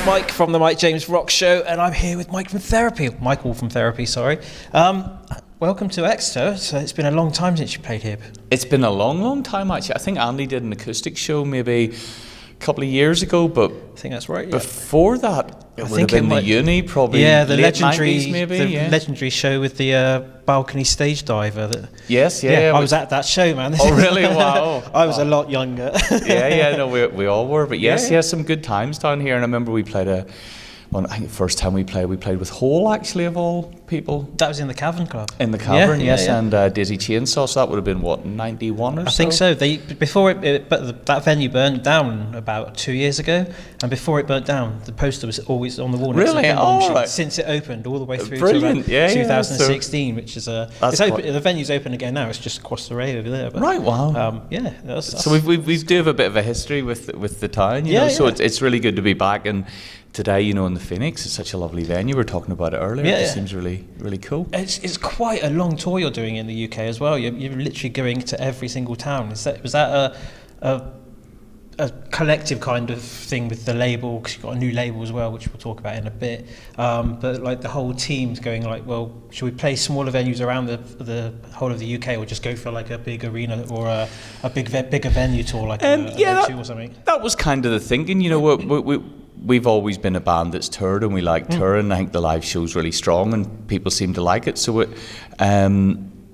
Mike from the Mike James Rock Show, and I'm here with Michael from Therapy, sorry. Welcome to Exeter. So it's been a long time since you played here. It's been a long time, actually. I think Andy did an acoustic show maybe a couple of years ago, but I think that's right. Before that, it would have been the uni, probably. Yeah, the late legendary 90s maybe. Legendary show with the balcony stage diver. Yes. I was at that show, man. Oh, really? Wow. I was a lot younger. No, we all were. But yes, some good times down here. And I remember we played I think the first time we played with Hole, actually, of all people. That was in the Cavern Club. In the Cavern, yes, and Daisy Chainsaw. So that would have been, what, 91 or so? I think so. But that venue burned down about 2 years ago, and before it burnt down, the poster was always on the wall. Really? Right. Since it opened, all the way through Brilliant. to 2016, which is it's open. The venue's open again now. It's just across the road over there. But, right. Wow. So we do have a bit of a history with the town, you know. So it's really good to be back. And today, in the Phoenix, it's such a lovely venue. We were talking about it earlier. It seems really, really cool. It's quite a long tour you're doing in the UK as well. You're literally going to every single town. Was that a collective kind of thing with the label? Because you've got a new label as well, which we'll talk about in a bit. But like the whole team's going like, well, should we play smaller venues around the whole of the UK, or just go for like a big arena or a bigger venue tour, like a or something? That was kind of the thinking. We've always been a band that's toured, and we like touring. I think the live show's really strong and people seem to like it. So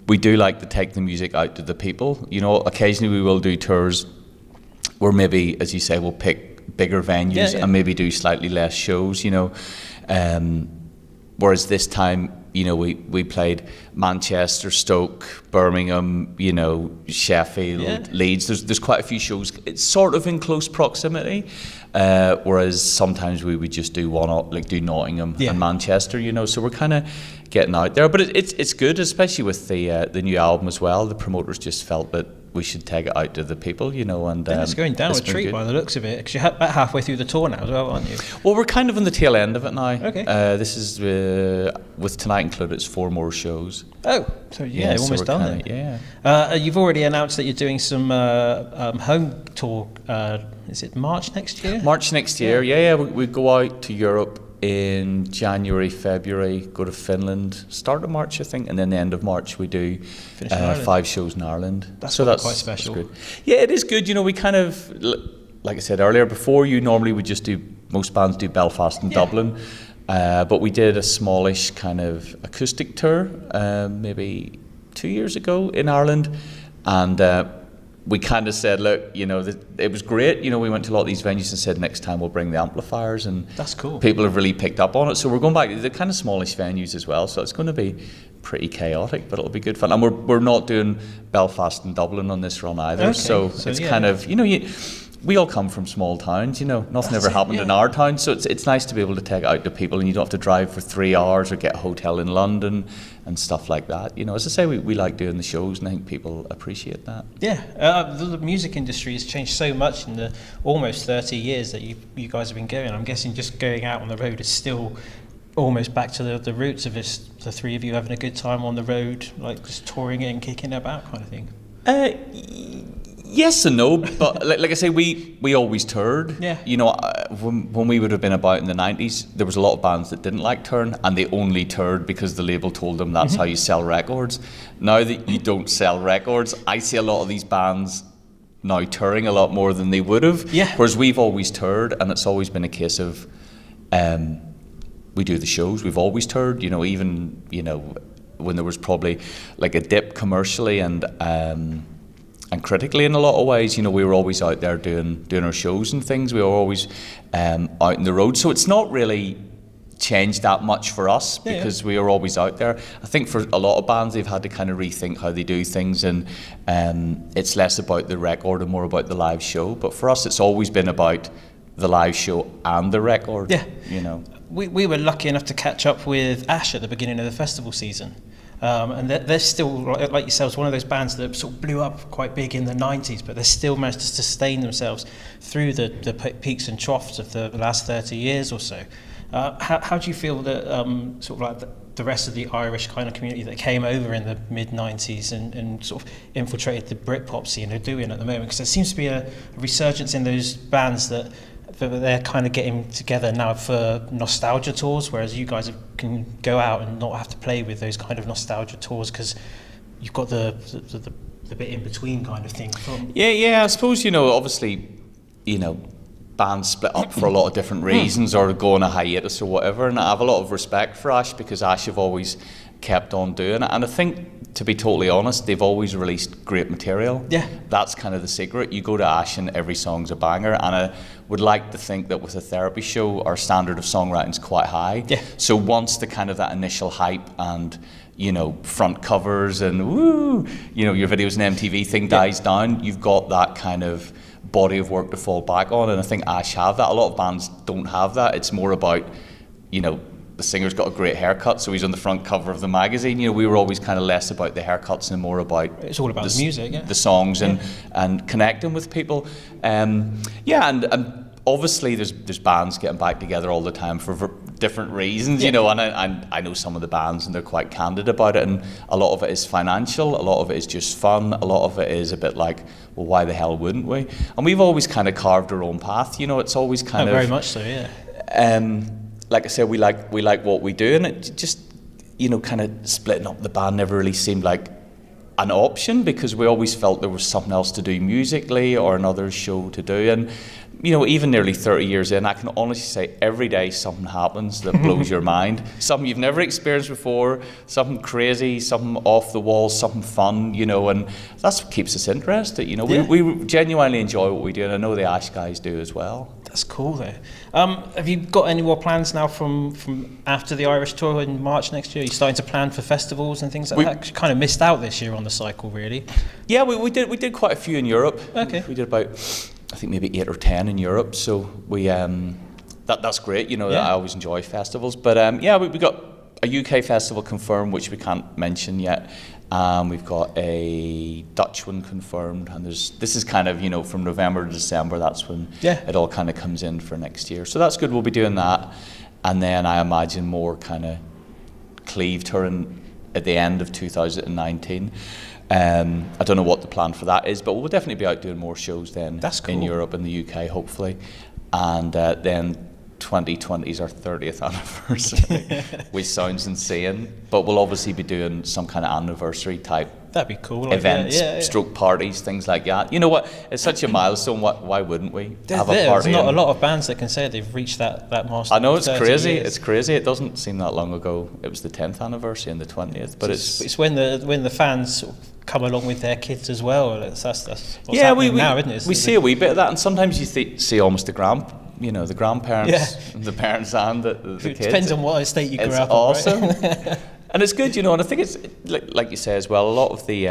we do like to take the music out to the people. Occasionally we will do tours where maybe, as you say, we'll pick bigger venues and maybe do slightly less shows, whereas this time, we played Manchester, Stoke, Birmingham, Sheffield, Leeds. There's quite a few shows. It's sort of in close proximity, whereas sometimes we would just do do Nottingham and Manchester. So we're kind of getting out there. But it's good, especially with the new album as well. The promoters just felt that we should take it out to the people, and it's going down a treat by the looks of it, because you're about halfway through the tour now as well, aren't you? Well, we're kind of on the tail end of it now. Okay. This is with tonight included, it's 4 more shows. Oh, so almost done then. You've already announced that you're doing some home tour. Is it March next year? March next year, yeah. We go out to Europe in January, February, go to Finland, start of March, I think, and then the end of March we do 5 shows in Ireland. That's quite special. That's good. Yeah, it is good. We kind of, like I said earlier, before you normally would just most bands do Belfast and Dublin, but we did a smallish kind of acoustic tour maybe 2 years ago in Ireland, and we kind of said, look, it was great. We went to a lot of these venues and said, next time we'll bring the amplifiers, and that's cool. People have really picked up on it. So we're going back to the kind of smallish venues as well. So it's going to be pretty chaotic, but it'll be good fun. And we're not doing Belfast and Dublin on this run either. Okay. So it's kind of, we all come from small towns, nothing ever happened in our town. So it's nice to be able to take it out to people, and you don't have to drive for 3 hours or get a hotel in London and stuff like that. As I say, we like doing the shows, and I think people appreciate that. Yeah, the music industry has changed so much in the almost 30 years that you guys have been going. I'm guessing just going out on the road is still almost back to the roots of this, the three of you having a good time on the road, like just touring it and kicking it about kind of thing. Yes and no, but like I say, we always toured. Yeah. When we would have been about in the 90s, there was a lot of bands that didn't like touring, and they only toured because the label told them that's how you sell records. Now that you don't sell records, I see a lot of these bands now touring a lot more than they would have. Yeah. Whereas we've always toured, and it's always been a case of we do the shows. We've always toured. Even when there was probably like a dip commercially and critically in a lot of ways, we were always out there doing our shows and things. We were always out in the road. So it's not really changed that much for us because we were always out there. I think for a lot of bands, they've had to kind of rethink how they do things, and it's less about the record and more about the live show. But for us, it's always been about the live show and the record. Yeah. We were lucky enough to catch up with Ash at the beginning of the festival season. And they're still, like yourselves, one of those bands that sort of blew up quite big in the 90s, but they still managed to sustain themselves through the peaks and troughs of the last 30 years or so. How do you feel that sort of like the rest of the Irish kind of community that came over in the mid-90s and sort of infiltrated the Britpop scene are doing at the moment? Because there seems to be a resurgence in those bands that they're kind of getting together now for nostalgia tours, whereas you guys can go out and not have to play with those kind of nostalgia tours because you've got the bit in between kind of thing. Yeah, I suppose, obviously, bands split up for a lot of different reasons or go on a hiatus or whatever, and I have a lot of respect for Ash because Ash have always kept on doing it, and I think, to be totally honest, they've always released great material. Yeah. That's kind of the secret. You go to Ash and every song's a banger, and I would like to think that with a therapy show, our standard of songwriting's quite high. Yeah. So once the kind of that initial hype and front covers and woo, your videos and MTV thing dies down, you've got that kind of body of work to fall back on, and I think Ash have that. A lot of bands don't have that. It's more about, the singer's got a great haircut, so he's on the front cover of the magazine. We were always kind of less about the haircuts and more about it's all about the music, the songs and connecting with people. And obviously there's bands getting back together all the time for different reasons, and I know some of the bands and they're quite candid about it, and a lot of it is financial, a lot of it is just fun, a lot of it is a bit like, well, why the hell wouldn't we? And we've always kind of carved our own path, it's always kind of... Very much so, yeah. Like I said, we like what we do, and it just, kind of splitting up the band never really seemed like an option because we always felt there was something else to do musically or another show to do. And even nearly 30 years in, I can honestly say every day something happens that blows your mind. Something you've never experienced before, something crazy, something off the wall, something fun, and that's what keeps us interested. We genuinely enjoy what we do, and I know the Ash guys do as well. That's cool though. Have you got any more plans now from after the Irish tour in March next year? Are you starting to plan for festivals and things like that? You kind of missed out this year on the cycle, really. Yeah, we did quite a few in Europe. Okay. We did about, I think maybe 8 or 10 in Europe. So we that's great. I always enjoy festivals. But we got a UK festival confirmed, which we can't mention yet. We've got a Dutch one confirmed, and this is kind of, from November to December, that's when it all kind of comes in for next year. So that's good, we'll be doing that. And then I imagine more kind of Cleve touring at the end of 2019. I don't know what the plan for that is, but we'll definitely be out doing more shows then. That's cool. In Europe and the UK, hopefully. And then 2020 is our 30th anniversary, which sounds insane, but we'll obviously be doing some kind of anniversary type That'd be cool. Events, stroke parties, things like that. You know what? It's such a milestone. Why wouldn't we have a party? There's not a lot of bands that can say they've reached that milestone. I know, it's crazy. Years. It's crazy. It doesn't seem that long ago. It was the 10th anniversary and the 20th. But it's when the fans sort of come along with their kids as well. That's what's happening now, isn't it? We see a wee bit of that, and sometimes you see almost the grandparents, the parents and the kids. It depends on what estate you grew up on. It's awesome. Right? And it's good, and I think it's like you say as well. A lot of the,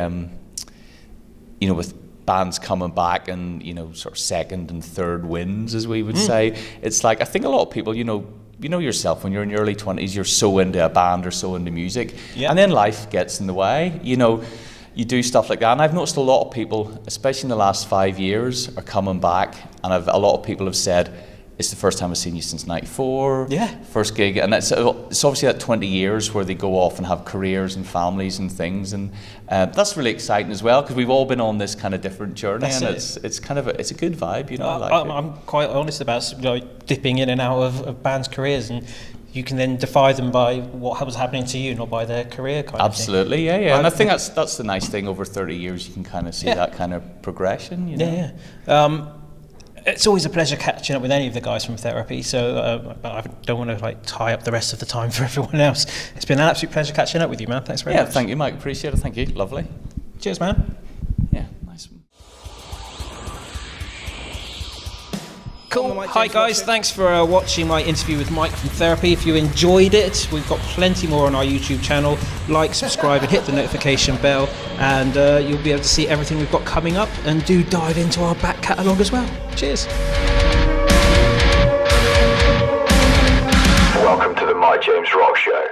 with bands coming back and sort of second and third wins, as we would say, it's like I think a lot of people, you know yourself when you're in your early 20s, you're so into a band or so into music, and then life gets in the way. You do stuff like that, and I've noticed a lot of people, especially in the last 5 years, are coming back, and a lot of people have said, it's the first time I've seen you since '94. First gig, and it's obviously that 20 years where they go off and have careers and families and things, and that's really exciting as well, because we've all been on this kind of different journey, it's kind of it's a good vibe, I'm quite honest about dipping in and out of bands' careers, and you can then defy them by what was happening to you, not by their career kind of thing. Absolutely, yeah. And I think that's the nice thing. Over 30 years, you can kind of see that kind of progression. It's always a pleasure catching up with any of the guys from Therapy, so I don't want to tie up the rest of the time for everyone else. It's been an absolute pleasure catching up with you, man. Thanks very much. Yeah, thank you, Mike. Appreciate it. Thank you. Lovely. Cheers, man. Yeah, nice one. Cool. Hi guys, thanks for watching my interview with Mike from Therapy. If you enjoyed it, we've got plenty more on our YouTube channel. Like, subscribe and hit the notification bell, and you'll be able to see everything we've got coming up, and do dive into our back catalogue as well. Cheers. Welcome to the My James Rock Show.